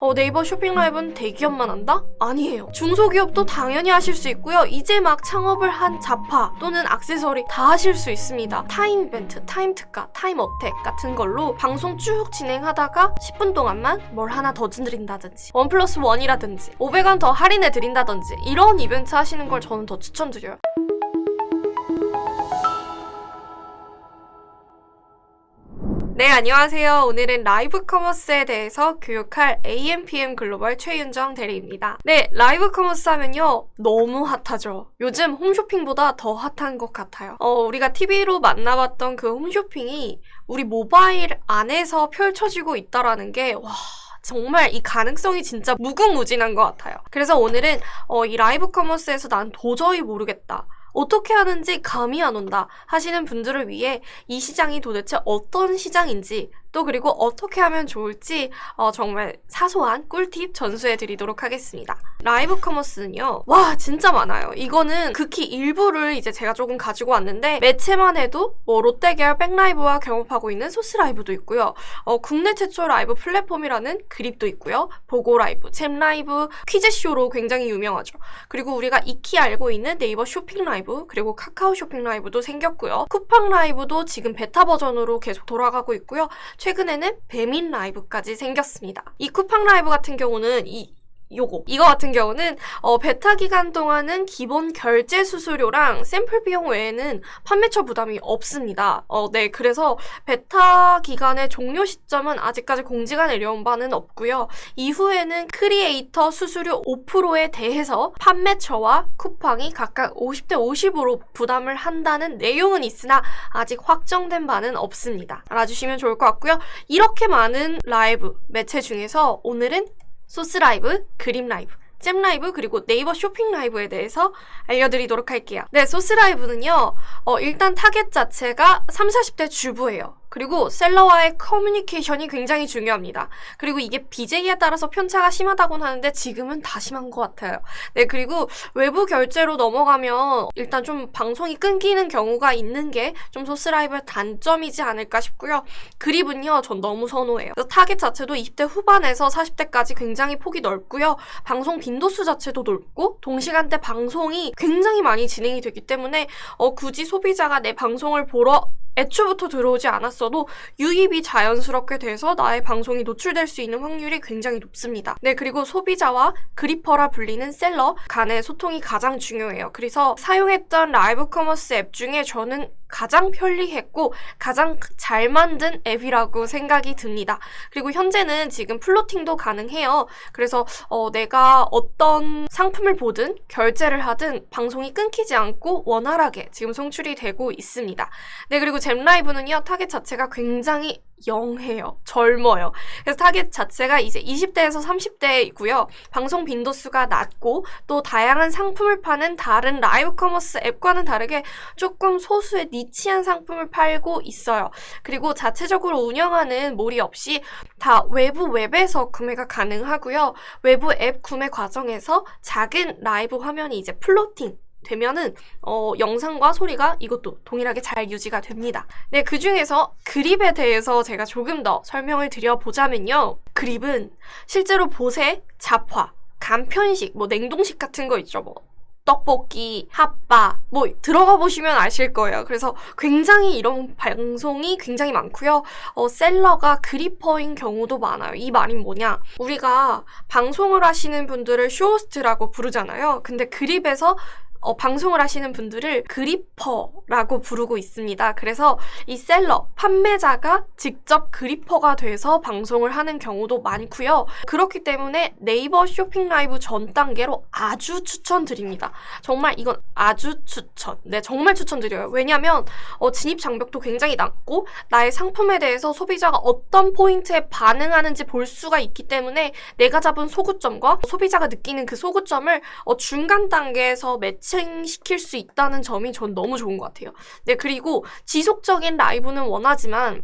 네이버 쇼핑 라이브는 대기업만 한다? 아니에요. 중소기업도 당연히 하실 수 있고요. 이제 막 창업을 한 자파 또는 액세서리 다 하실 수 있습니다. 타임 이벤트, 타임 특가, 타임 어택 같은 걸로 방송 쭉 진행하다가 10분 동안만 뭘 하나 더 드린다든지 1+1이라든지 500원 더 할인해 드린다든지 이런 이벤트 하시는 걸 저는 더 추천드려요. 네, 안녕하세요. 오늘은 라이브 커머스에 대해서 교육할 AMPM 글로벌 최윤정 대리입니다. 네, 라이브 커머스 하면요. 너무 핫하죠. 요즘 홈쇼핑보다 더 핫한 것 같아요. 우리가 TV로 만나봤던 그 홈쇼핑이 우리 모바일 안에서 펼쳐지고 있다라는 게, 와. 정말 이 가능성이 진짜 무궁무진한 것 같아요. 그래서 오늘은 이 라이브 커머스에서 난 도저히 모르겠다. 어떻게 하는지 감이 안 온다 하시는 분들을 위해 이 시장이 도대체 어떤 시장인지 또 그리고 어떻게 하면 좋을지 정말 사소한 꿀팁 전수해 드리도록 하겠습니다. 라이브 커머스는요. 와 진짜 많아요. 이거는 극히 일부를 이제 제가 조금 가지고 왔는데 매체만 해도 롯데계열 백라이브와 경합하고 있는 소스라이브도 있고요. 국내 최초 라이브 플랫폼이라는 그립도 있고요. 보고라이브, 잼라이브, 퀴즈쇼로 굉장히 유명하죠. 그리고 우리가 익히 알고 있는 네이버 쇼핑 라이브 그리고 카카오 쇼핑 라이브도 생겼고요. 쿠팡 라이브도 지금 베타 버전으로 계속 돌아가고 있고요. 최근에는 배민 라이브까지 생겼습니다. 이 쿠팡 라이브 같은 경우는 이거 같은 경우는 베타 기간 동안은 기본 결제 수수료랑 샘플 비용 외에는 판매처 부담이 없습니다. 네, 그래서 베타 기간의 종료 시점은 아직까지 공지가 내려온 바는 없고요. 이후에는 크리에이터 수수료 5%에 대해서 판매처와 쿠팡이 각각 50대 50으로 부담을 한다는 내용은 있으나 아직 확정된 바는 없습니다. 알아주시면 좋을 것 같고요. 이렇게 많은 라이브 매체 중에서 오늘은 소스라이브, 그림라이브, 잼라이브, 그리고 네이버 쇼핑 라이브에 대해서 알려드리도록 할게요. 네, 소스라이브는요. 일단 타겟 자체가 30, 40대 주부예요. 그리고 셀러와의 커뮤니케이션이 굉장히 중요합니다. 그리고 이게 BJ에 따라서 편차가 심하다고는 하는데 지금은 다 심한 것 같아요. 네, 그리고 외부 결제로 넘어가면 일단 좀 방송이 끊기는 경우가 있는 게 좀 소스라이브의 단점이지 않을까 싶고요. 그립은요, 전 너무 선호해요. 그래서 타겟 자체도 20대 후반에서 40대까지 굉장히 폭이 넓고요. 방송 빈도수 자체도 넓고 동시간대 방송이 굉장히 많이 진행이 되기 때문에 굳이 소비자가 내 방송을 보러 애초부터 들어오지 않았어도 유입이 자연스럽게 돼서 나의 방송이 노출될 수 있는 확률이 굉장히 높습니다. 네, 그리고 소비자와 그리퍼라 불리는 셀러 간의 소통이 가장 중요해요. 그래서 사용했던 라이브 커머스 앱 중에 저는 가장 편리했고 가장 잘 만든 앱이라고 생각이 듭니다. 그리고 현재는 지금 플로팅도 가능해요. 그래서 내가 어떤 상품을 보든 결제를 하든 방송이 끊기지 않고 원활하게 지금 송출이 되고 있습니다. 네, 그리고 잼라이브는요. 타겟 자체가 굉장히 영해요. 젊어요. 그래서 타겟 자체가 이제 20대에서 30대이고요. 방송 빈도수가 낮고 또 다양한 상품을 파는 다른 라이브 커머스 앱과는 다르게 조금 소수의 니치한 상품을 팔고 있어요. 그리고 자체적으로 운영하는 몰이 없이 다 외부 웹에서 구매가 가능하고요. 외부 앱 구매 과정에서 작은 라이브 화면이 이제 플로팅 되면은 영상과 소리가 이것도 동일하게 잘 유지가 됩니다. 네, 그 중에서 그립에 대해서 제가 조금 더 설명을 드려보자면요. 그립은 실제로 보세, 잡화, 간편식, 냉동식 같은 거 있죠. 떡볶이, 핫바, 들어가 보시면 아실 거예요. 그래서 굉장히 이런 방송이 굉장히 많고요. 셀러가 그리퍼인 경우도 많아요. 이 말이 뭐냐? 우리가 방송을 하시는 분들을 쇼호스트라고 부르잖아요. 근데 그립에서 방송을 하시는 분들을 그리퍼라고 부르고 있습니다. 그래서 이 셀러, 판매자가 직접 그리퍼가 돼서 방송을 하는 경우도 많고요. 그렇기 때문에 네이버 쇼핑 라이브 전 단계로 아주 추천드립니다. 정말 이건 아주 추천. 네, 정말 추천드려요. 왜냐면 진입 장벽도 굉장히 낮고 나의 상품에 대해서 소비자가 어떤 포인트에 반응하는지 볼 수가 있기 때문에 내가 잡은 소구점과 소비자가 느끼는 그 소구점을 중간 단계에서 매칭시킬 수 있다는 점이 전 너무 좋은 것 같아요. 네, 그리고 지속적인 라이브는 원하지만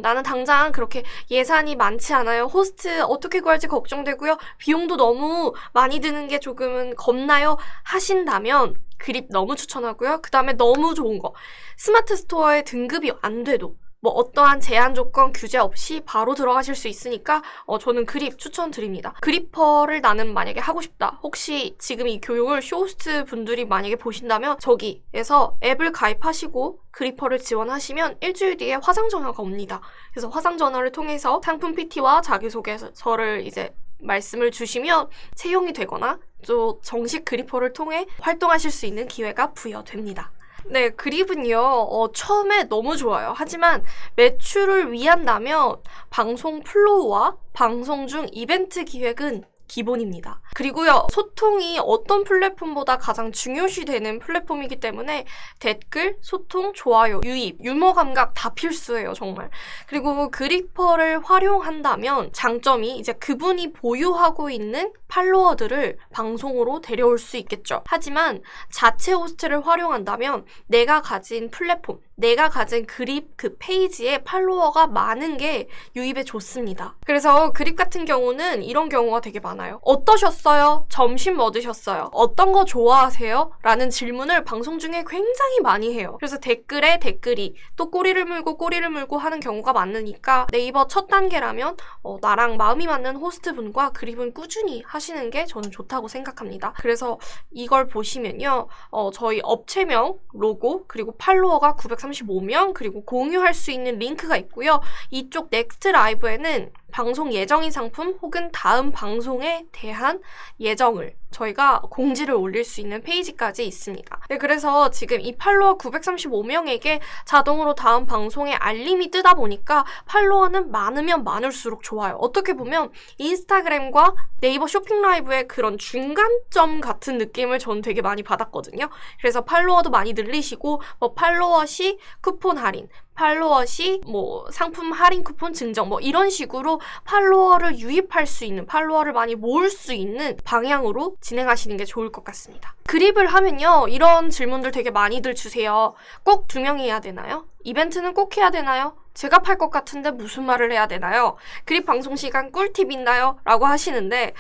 나는 당장 그렇게 예산이 많지 않아요. 호스트 어떻게 구할지 걱정되고요. 비용도 너무 많이 드는 게 조금은 겁나요. 하신다면 그립 너무 추천하고요. 그 다음에 너무 좋은 거. 스마트 스토어에 등급이 안 돼도 뭐 어떠한 제한 조건 규제 없이 바로 들어가실 수 있으니까 저는 그립 추천드립니다. 그리퍼를 나는 만약에 하고 싶다. 혹시 지금 이 교육을 쇼호스트 분들이 만약에 보신다면 저기에서 앱을 가입하시고 그리퍼를 지원하시면 일주일 뒤에 화상 전화가 옵니다. 그래서 화상 전화를 통해서 상품 PT와 자기소개서를 이제 말씀을 주시면 채용이 되거나 또 정식 그리퍼를 통해 활동하실 수 있는 기회가 부여됩니다. 네, 그립은요, 처음에 너무 좋아요. 하지만 매출을 위한다면 방송 플로우와 방송 중 이벤트 기획은 기본입니다. 그리고요, 소통이 어떤 플랫폼보다 가장 중요시 되는 플랫폼이기 때문에 댓글, 소통, 좋아요, 유입, 유머 감각 다 필수예요, 정말. 그리고 그리퍼를 활용한다면 장점이 이제 그분이 보유하고 있는 팔로워들을 방송으로 데려올 수 있겠죠. 하지만 자체 호스트를 활용한다면 내가 가진 플랫폼, 내가 가진 그립 그 페이지에 팔로워가 많은 게 유입에 좋습니다. 그래서 그립 같은 경우는 이런 경우가 되게 많아요. 어떠셨어요? 점심 뭐 드셨어요? 어떤 거 좋아하세요? 라는 질문을 방송 중에 굉장히 많이 해요. 그래서 댓글에 댓글이 또 꼬리를 물고 하는 경우가 많으니까 네이버 첫 단계라면 나랑 마음이 맞는 호스트분과 그립은 꾸준히 하시는 게 저는 좋다고 생각합니다. 그래서 이걸 보시면요. 저희 업체명, 로고, 그리고 팔로워가 935명, 그리고 공유할 수 있는 링크가 있고요. 이쪽 넥스트 라이브에는 방송 예정인 상품 혹은 다음 방송에 대한 예정을 저희가 공지를 올릴 수 있는 페이지까지 있습니다. 네, 그래서 지금 이 팔로워 935명에게 자동으로 다음 방송에 알림이 뜨다 보니까 팔로워는 많으면 많을수록 좋아요. 어떻게 보면 인스타그램과 네이버 쇼핑 라이브의 그런 중간점 같은 느낌을 저는 되게 많이 받았거든요. 그래서 팔로워도 많이 늘리시고 뭐 팔로워 시 쿠폰 할인, 팔로워 시 뭐 상품 할인 쿠폰 증정 뭐 이런 식으로 팔로워를 유입할 수 있는, 팔로워를 많이 모을 수 있는 방향으로 진행하시는 게 좋을 것 같습니다. 그립을 하면요, 이런 질문들 되게 많이들 주세요. 꼭 2명이 해야 되나요? 이벤트는 꼭 해야 되나요? 제가 팔 것 같은데 무슨 말을 해야 되나요? 그립 방송 시간 꿀팁 있나요? 라고 하시는데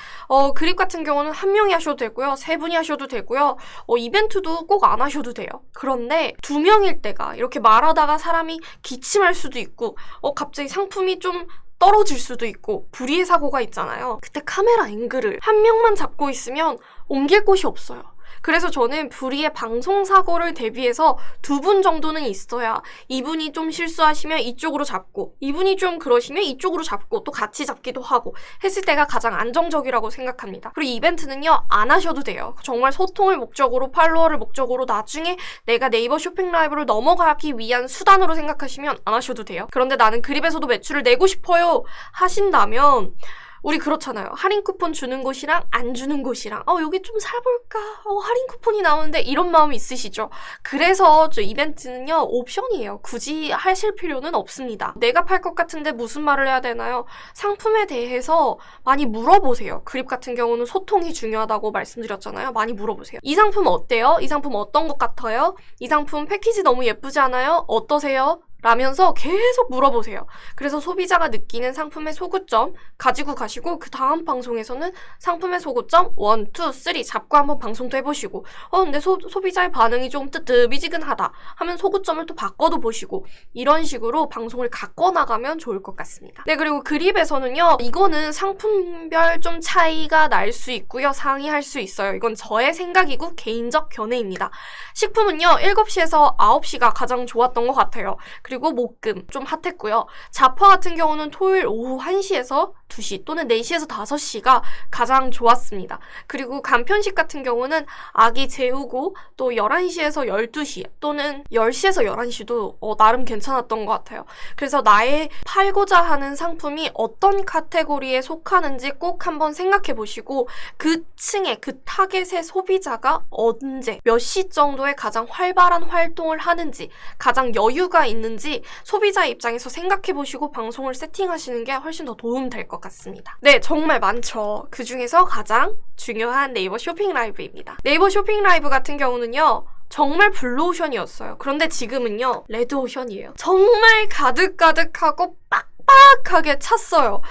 그립 같은 경우는 1명이 하셔도 되고요. 3분이 하셔도 되고요. 이벤트도 꼭 안 하셔도 돼요. 그런데 2명일 때가 이렇게 말하다가 사람이 기침할 수도 있고 갑자기 상품이 좀 떨어질 수도 있고 불의의 사고가 있잖아요. 그때 카메라 앵글을 1명만 잡고 있으면 옮길 곳이 없어요. 그래서 저는 불의의 방송 사고를 대비해서 2분 정도는 있어야 이분이 좀 실수하시면 이쪽으로 잡고 이분이 좀 그러시면 이쪽으로 잡고 또 같이 잡기도 하고 했을 때가 가장 안정적이라고 생각합니다. 그리고 이벤트는요, 안 하셔도 돼요. 정말 소통을 목적으로, 팔로워를 목적으로 나중에 내가 네이버 쇼핑 라이브를 넘어가기 위한 수단으로 생각하시면 안 하셔도 돼요. 그런데 나는 그립에서도 매출을 내고 싶어요 하신다면 우리 그렇잖아요. 할인 쿠폰 주는 곳이랑 안 주는 곳이랑 여기 좀 사볼까? 할인 쿠폰이 나오는데 이런 마음이 있으시죠? 그래서 저 이벤트는요, 옵션이에요. 굳이 하실 필요는 없습니다. 내가 팔 것 같은데 무슨 말을 해야 되나요? 상품에 대해서 많이 물어보세요. 그립 같은 경우는 소통이 중요하다고 말씀드렸잖아요. 많이 물어보세요. 이 상품 어때요? 이 상품 어떤 것 같아요? 이 상품 패키지 너무 예쁘지 않아요? 어떠세요? 라면서 계속 물어보세요. 그래서 소비자가 느끼는 상품의 소구점 가지고 가시고 그 다음 방송에서는 상품의 소구점 1, 2, 3 잡고 한번 방송도 해보시고 근데 소비자의 반응이 좀 뜨뜻미지근하다 하면 소구점을 또 바꿔도 보시고 이런 식으로 방송을 갖고 나가면 좋을 것 같습니다. 네, 그리고 그립에서는요, 이거는 상품별 좀 차이가 날 수 있고요, 상의할 수 있어요. 이건 저의 생각이고 개인적 견해입니다. 식품은요, 7시에서 9시가 가장 좋았던 것 같아요. 그리고 목금 좀 핫했고요. 잡화 같은 경우는 토요일 오후 1시에서 2시 또는 4시에서 5시가 가장 좋았습니다. 그리고 간편식 같은 경우는 아기 재우고 또 11시에서 12시 또는 10시에서 11시도 나름 괜찮았던 것 같아요. 그래서 나의 팔고자 하는 상품이 어떤 카테고리에 속하는지 꼭 한번 생각해 보시고 그 층의, 그 타겟의 소비자가 언제, 몇 시 정도에 가장 활발한 활동을 하는지, 가장 여유가 있는지 소비자 입장에서 생각해 보시고 방송을 세팅하시는 게 훨씬 더 도움될 것 같습니다. 네, 정말 많죠. 그 중에서 가장 중요한 네이버 쇼핑 라이브입니다. 네이버 쇼핑 라이브 같은 경우는요, 정말 블루오션이었어요. 그런데 지금은요, 레드오션이에요. 정말 가득가득하고 빡빡하게 찼어요.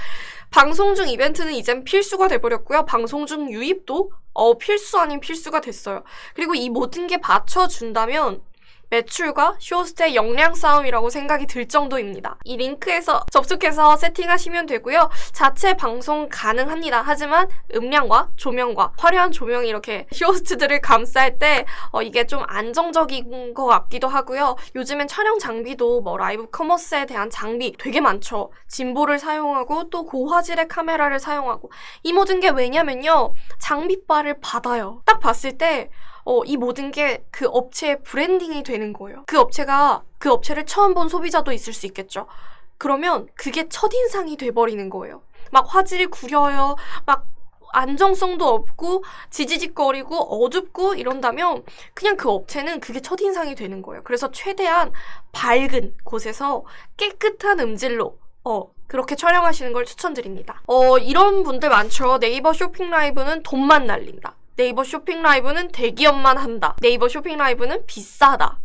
방송 중 이벤트는 이젠 필수가 돼버렸고요. 방송 중 유입도 필수 아닌 필수가 됐어요. 그리고 이 모든 게 받쳐준다면 매출과 쇼호스트의 역량 싸움이라고 생각이 들 정도입니다. 이 링크에서 접속해서 세팅하시면 되고요. 자체 방송 가능합니다. 하지만 음량과 조명과 화려한 조명이 이렇게 쇼호스트들을 감쌀 때 이게 좀 안정적인 것 같기도 하고요. 요즘엔 촬영 장비도 뭐 라이브 커머스에 대한 장비 되게 많죠. 짐볼을 사용하고 또 고화질의 카메라를 사용하고 이 모든 게 왜냐면요. 장비빨을 받아요. 딱 봤을 때 이 모든 게 그 업체의 브랜딩이 되는 거예요. 그 업체가 그 업체를 처음 본 소비자도 있을 수 있겠죠. 그러면 그게 첫인상이 돼버리는 거예요. 막 화질이 구려요. 막 안정성도 없고 지지직거리고 어둡고 이런다면 그냥 그 업체는 그게 첫인상이 되는 거예요. 그래서 최대한 밝은 곳에서 깨끗한 음질로 그렇게 촬영하시는 걸 추천드립니다. 이런 분들 많죠. 네이버 쇼핑 라이브는 돈만 날린다. 네이버 쇼핑 라이브는 대기업만 한다. 네이버 쇼핑 라이브는 비싸다.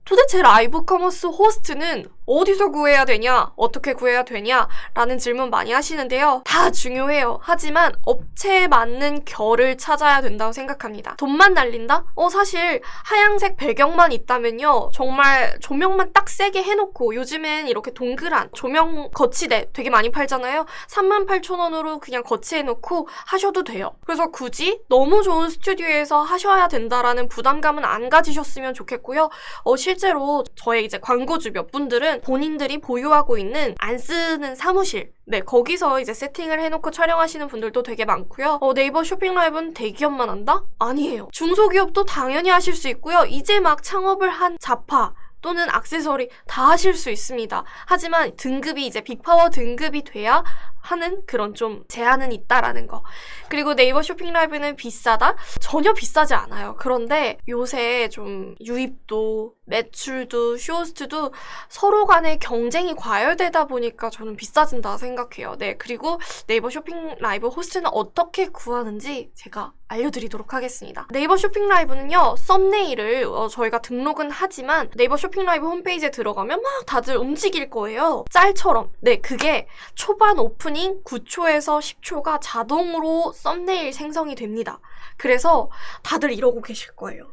도대체 라이브 커머스 호스트는 어디서 구해야 되냐? 어떻게 구해야 되냐? 라는 질문 많이 하시는데요. 다 중요해요. 하지만 업체에 맞는 결을 찾아야 된다고 생각합니다. 돈만 날린다? 사실 하얀색 배경만 있다면요. 정말 조명만 딱 세게 해놓고 요즘엔 이렇게 동그란 조명 거치대 되게 많이 팔잖아요. 38,000원으로 그냥 거치해놓고 하셔도 돼요. 그래서 굳이 너무 좋은 스튜디오에서 하셔야 된다라는 부담감은 안 가지셨으면 좋겠고요. 실제로 저의 이제 광고주 몇 분들은 본인들이 보유하고 있는 안 쓰는 사무실 거기서 이제 세팅을 해놓고 촬영하시는 분들도 되게 많고요. 네이버 쇼핑 라이브는 대기업만 한다? 아니에요. 중소기업도 당연히 하실 수 있고요. 이제 막 창업을 한 자파 또는 액세서리 다 하실 수 있습니다. 하지만 등급이 이제 빅파워 등급이 돼야 하는 그런 좀 제한은 있다라는 거. 그리고 네이버 쇼핑 라이브는 비싸다? 전혀 비싸지 않아요. 그런데 요새 좀 유입도, 매출도, 쇼호스트도 서로 간의 경쟁이 과열되다 보니까 저는 비싸진다 생각해요. 그리고 네이버 쇼핑 라이브 호스트는 어떻게 구하는지 제가 알려드리도록 하겠습니다. 네이버 쇼핑 라이브는요, 썸네일을 저희가 등록은 하지만 네이버 쇼핑 라이브 홈페이지에 들어가면 막 다들 움직일 거예요. 짤처럼. 그게 초반 오프닝 9초에서 10초가 자동으로 썸네일 생성이 됩니다. 그래서 다들 이러고 계실 거예요.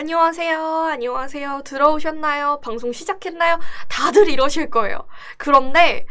안녕하세요. 들어오셨나요? 방송 시작했나요? 다들 이러실 거예요. 그런데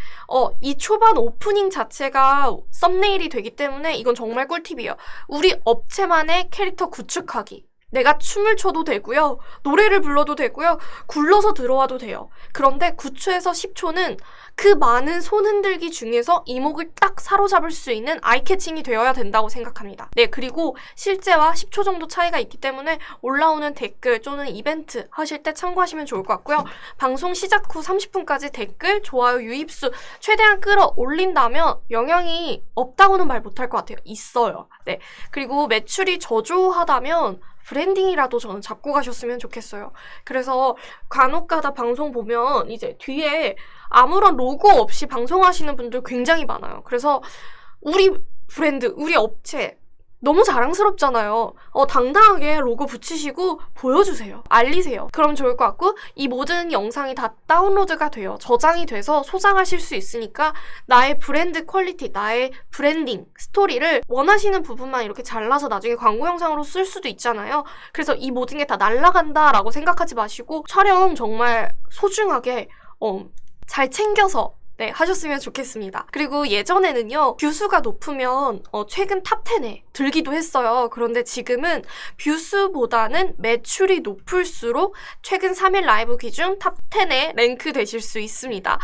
이 초반 오프닝 자체가 썸네일이 되기 때문에 이건 정말 꿀팁이에요. 우리 업체만의 캐릭터 구축하기. 내가 춤을 춰도 되고요. 노래를 불러도 되고요. 굴러서 들어와도 돼요. 그런데 9초에서 10초는 그 많은 손 흔들기 중에서 이목을 딱 사로잡을 수 있는 아이캐칭이 되어야 된다고 생각합니다. 그리고 실제와 10초 정도 차이가 있기 때문에 올라오는 댓글 또는 이벤트 하실 때 참고하시면 좋을 것 같고요. 방송 시작 후 30분까지 댓글, 좋아요, 유입수 최대한 끌어올린다면 영향이 없다고는 말 못할 것 같아요. 있어요. 그리고 매출이 저조하다면 브랜딩이라도 저는 잡고 가셨으면 좋겠어요. 그래서 간혹가다 방송 보면 이제 뒤에 아무런 로고 없이 방송하시는 분들 굉장히 많아요. 그래서 우리 브랜드, 우리 업체 너무 자랑스럽잖아요. 당당하게 로고 붙이시고 보여주세요. 알리세요. 그럼 좋을 것 같고 이 모든 영상이 다 다운로드가 돼요. 저장이 돼서 소장하실 수 있으니까 나의 브랜드 퀄리티, 나의 브랜딩, 스토리를 원하시는 부분만 이렇게 잘라서 나중에 광고 영상으로 쓸 수도 있잖아요. 그래서 이 모든 게 다 날아간다라고 생각하지 마시고 촬영 정말 소중하게 잘 챙겨서 하셨으면 좋겠습니다. 그리고 예전에는요, 뷰수가 높으면 최근 탑10에 들기도 했어요. 그런데 지금은 뷰수보다는 매출이 높을수록 최근 3일 라이브 기준 탑10에 랭크 되실 수 있습니다.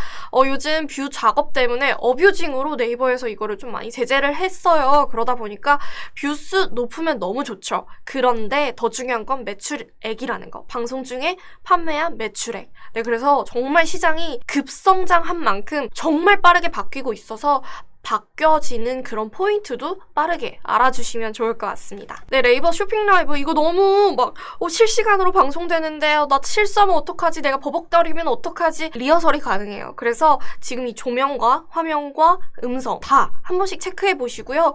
요즘 뷰 작업 때문에 어뷰징으로 네이버에서 이거를 좀 많이 제재를 했어요. 그러다 보니까 뷰수 높으면 너무 좋죠. 그런데 더 중요한 건 매출액이라는 거. 방송 중에 판매한 매출액. 그래서 정말 시장이 급성장한 만큼 정말 빠르게 바뀌고 있어서 바뀌어지는 그런 포인트도 빠르게 알아주시면 좋을 것 같습니다. 네이버 쇼핑 라이브 이거 너무 막 실시간으로 방송되는데 나 실수하면 어떡하지? 내가 버벅거리면 어떡하지? 리허설이 가능해요. 그래서 지금 이 조명과 화면과 음성 다 한 번씩 체크해 보시고요.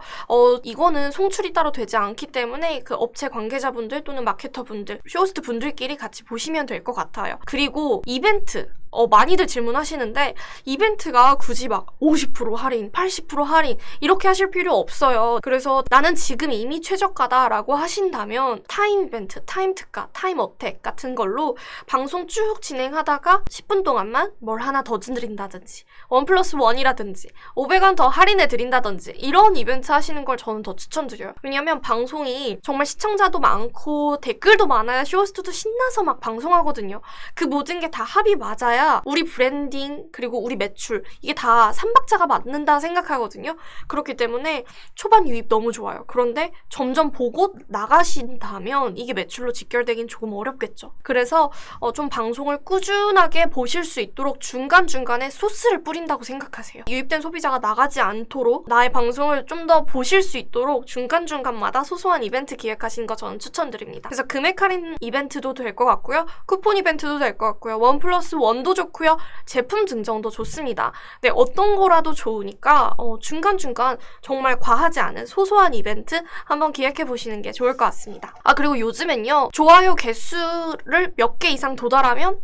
이거는 송출이 따로 되지 않기 때문에 그 업체 관계자분들 또는 마케터분들, 쇼호스트 분들끼리 같이 보시면 될 것 같아요. 그리고 이벤트 많이들 질문하시는데 이벤트가 굳이 막 50% 할인, 80% 할인 이렇게 하실 필요 없어요. 그래서 나는 지금 이미 최저가다라고 하신다면 타임 이벤트, 타임 특가, 타임 어택 같은 걸로 방송 쭉 진행하다가 10분 동안만 뭘 하나 더 드린다든지 1+1이라든지 500원 더 할인해 드린다든지 이런 이벤트 하시는 걸 저는 더 추천드려요. 왜냐면 방송이 정말 시청자도 많고 댓글도 많아야 쇼호스트도 신나서 막 방송하거든요. 그 모든 게 다 합이 맞아야 우리 브랜딩 그리고 우리 매출 이게 다 삼박자가 맞는다 생각하거든요. 그렇기 때문에 초반 유입 너무 좋아요. 그런데 점점 보고 나가신다면 이게 매출로 직결되긴 조금 어렵겠죠. 그래서 좀 방송을 꾸준하게 보실 수 있도록 중간중간에 소스를 뿌린다고 생각하세요. 유입된 소비자가 나가지 않도록 나의 방송을 좀 더 보실 수 있도록 중간중간마다 소소한 이벤트 기획하시는 거 저는 추천드립니다. 그래서 금액 할인 이벤트도 될 것 같고요. 쿠폰 이벤트도 될 것 같고요. 1+1도 좋고요. 제품 증정도 좋습니다. 네, 어떤 거라도 좋으니까 중간중간 정말 과하지 않은 소소한 이벤트 한번 기획해보시는 게 좋을 것 같습니다. 그리고 요즘엔요. 좋아요 개수를 몇 개 이상 도달하면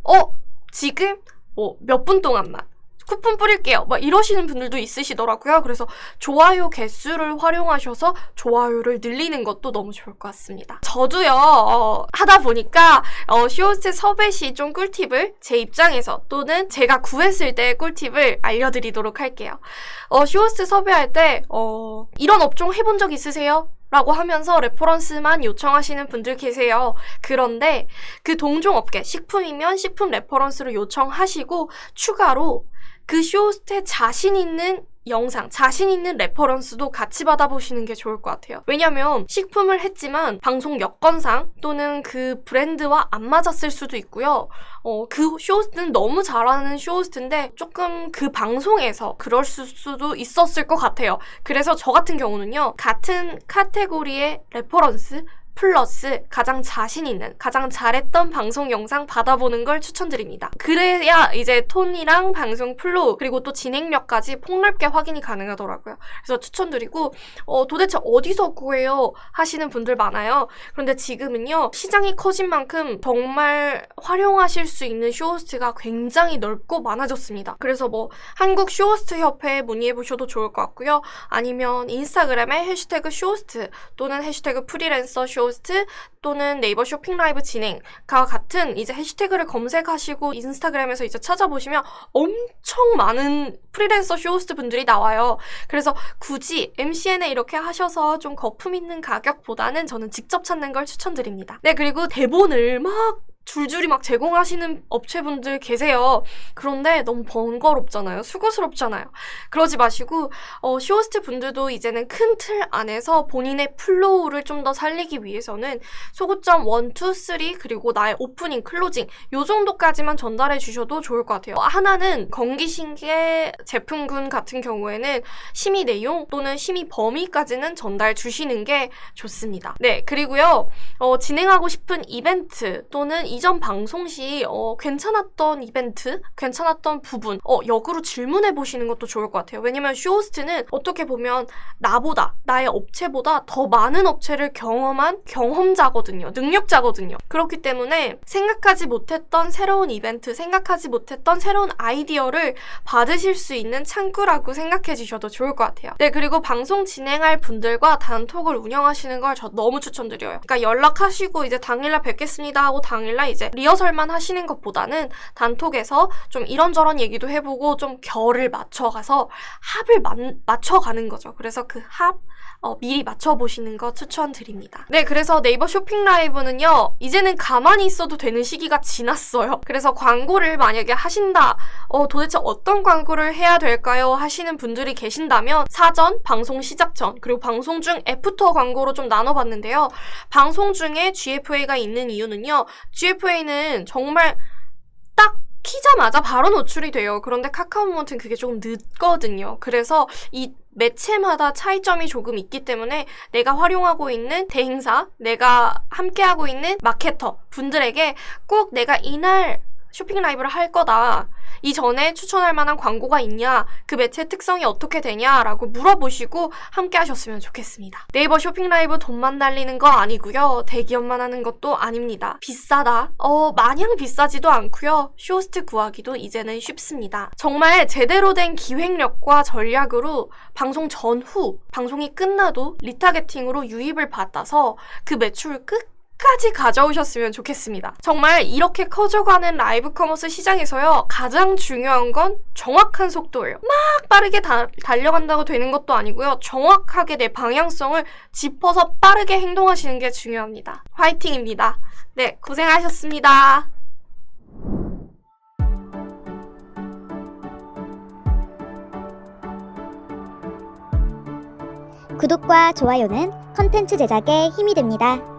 지금 몇 분 동안만 쿠폰 뿌릴게요. 막 이러시는 분들도 있으시더라고요. 그래서 좋아요 개수를 활용하셔서 좋아요를 늘리는 것도 너무 좋을 것 같습니다. 저도요, 하다 보니까 쇼호스트 섭외 시 좀 꿀팁을 제 입장에서 또는 제가 구했을 때 꿀팁을 알려드리도록 할게요. 쇼호스트 섭외할 때 이런 업종 해본 적 있으세요? 라고 하면서 레퍼런스만 요청하시는 분들 계세요. 그런데 그 동종 업계, 식품이면 식품 레퍼런스를 요청하시고 추가로 그 쇼호스트에 자신 있는 영상, 자신 있는 레퍼런스도 같이 받아보시는 게 좋을 것 같아요. 왜냐면 식품을 했지만 방송 여건상 또는 그 브랜드와 안 맞았을 수도 있고요. 그 쇼호스트는 너무 잘하는 쇼호스트인데 조금 그 방송에서 그럴 수도 있었을 것 같아요. 그래서 저 같은 경우는요. 같은 카테고리의 레퍼런스 플러스 가장 자신 있는, 가장 잘했던 방송 영상 받아보는 걸 추천드립니다. 그래야 이제 톤이랑 방송 플로우 그리고 또 진행력까지 폭넓게 확인이 가능하더라고요. 그래서 추천드리고 도대체 어디서 구해요? 하시는 분들 많아요. 그런데 지금은요. 시장이 커진 만큼 정말 활용하실 수 있는 쇼호스트가 굉장히 넓고 많아졌습니다. 그래서 한국 쇼호스트 협회에 문의해보셔도 좋을 것 같고요. 아니면 인스타그램에 해시태그 쇼호스트 또는 해시태그 프리랜서 쇼호스트 또는 네이버 쇼핑 라이브 진행과 같은 이제 해시태그를 검색하시고 인스타그램에서 이제 찾아보시면 엄청 많은 프리랜서 쇼호스트 분들이 나와요. 그래서 굳이 MCN에 이렇게 하셔서 좀 거품 있는 가격보다는 저는 직접 찾는 걸 추천드립니다. 네, 그리고 대본을 막 줄줄이 막 제공하시는 업체분들 계세요. 그런데 너무 번거롭잖아요. 수고스럽잖아요. 그러지 마시고 쇼호스트 분들도 이제는 큰 틀 안에서 본인의 플로우를 좀 더 살리기 위해서는 소고점 1, 2, 3 그리고 나의 오프닝, 클로징 요 정도까지만 전달해 주셔도 좋을 것 같아요. 하나는 건기신기의 제품군 같은 경우에는 심의 내용 또는 심의 범위까지는 전달 주시는 게 좋습니다. 네, 그리고요. 진행하고 싶은 이벤트 또는 이전 방송 시 괜찮았던 이벤트, 괜찮았던 부분 역으로 질문해 보시는 것도 좋을 것 같아요. 왜냐면 쇼호스트는 어떻게 보면 나보다, 나의 업체보다 더 많은 업체를 경험한 경험자거든요. 능력자거든요. 그렇기 때문에 생각하지 못했던 새로운 이벤트, 생각하지 못했던 새로운 아이디어를 받으실 수 있는 창구라고 생각해 주셔도 좋을 것 같아요. 네, 그리고 방송 진행할 분들과 단톡을 운영하시는 걸 저 너무 추천드려요. 그러니까 연락하시고 이제 당일날 뵙겠습니다 하고 당일날 이제 리허설만 하시는 것보다는 단톡에서 좀 이런저런 얘기도 해보고 좀 결을 맞춰가서 합을 맞춰가는 거죠. 그래서 그 합 미리 맞춰보시는 거 추천드립니다. 네, 그래서 네이버 쇼핑 라이브는요. 이제는 가만히 있어도 되는 시기가 지났어요. 그래서 광고를 만약에 하신다. 도대체 어떤 광고를 해야 될까요? 하시는 분들이 계신다면 사전, 방송 시작 전, 그리고 방송 중 애프터 광고로 좀 나눠봤는데요. 방송 중에 GFA가 있는 이유는요. GFA는 정말 딱 키자마자 바로 노출이 돼요. 그런데 카카오 모먼트는 그게 조금 늦거든요. 그래서 이 매체마다 차이점이 조금 있기 때문에 내가 활용하고 있는 대행사, 내가 함께하고 있는 마케터 분들에게 꼭 내가 이날 쇼핑 라이브를 할 거다. 이전에 추천할 만한 광고가 있냐? 그 매체의 특성이 어떻게 되냐? 라고 물어보시고 함께 하셨으면 좋겠습니다. 네이버 쇼핑 라이브 돈만 날리는 거 아니고요. 대기업만 하는 것도 아닙니다. 비싸다? 마냥 비싸지도 않고요. 쇼호스트 구하기도 이제는 쉽습니다. 정말 제대로 된 기획력과 전략으로 방송 전후, 방송이 끝나도 리타게팅으로 유입을 받아서 그 매출 끝까지 가져오셨으면 좋겠습니다. 정말 이렇게 커져가는 라이브 커머스 시장에서요, 가장 중요한 건 정확한 속도예요. 막 빠르게 달려간다고 되는 것도 아니고요. 정확하게 내 방향성을 짚어서 빠르게 행동하시는 게 중요합니다. 화이팅입니다. 네, 고생하셨습니다. 구독과 좋아요는 컨텐츠 제작에 힘이 됩니다.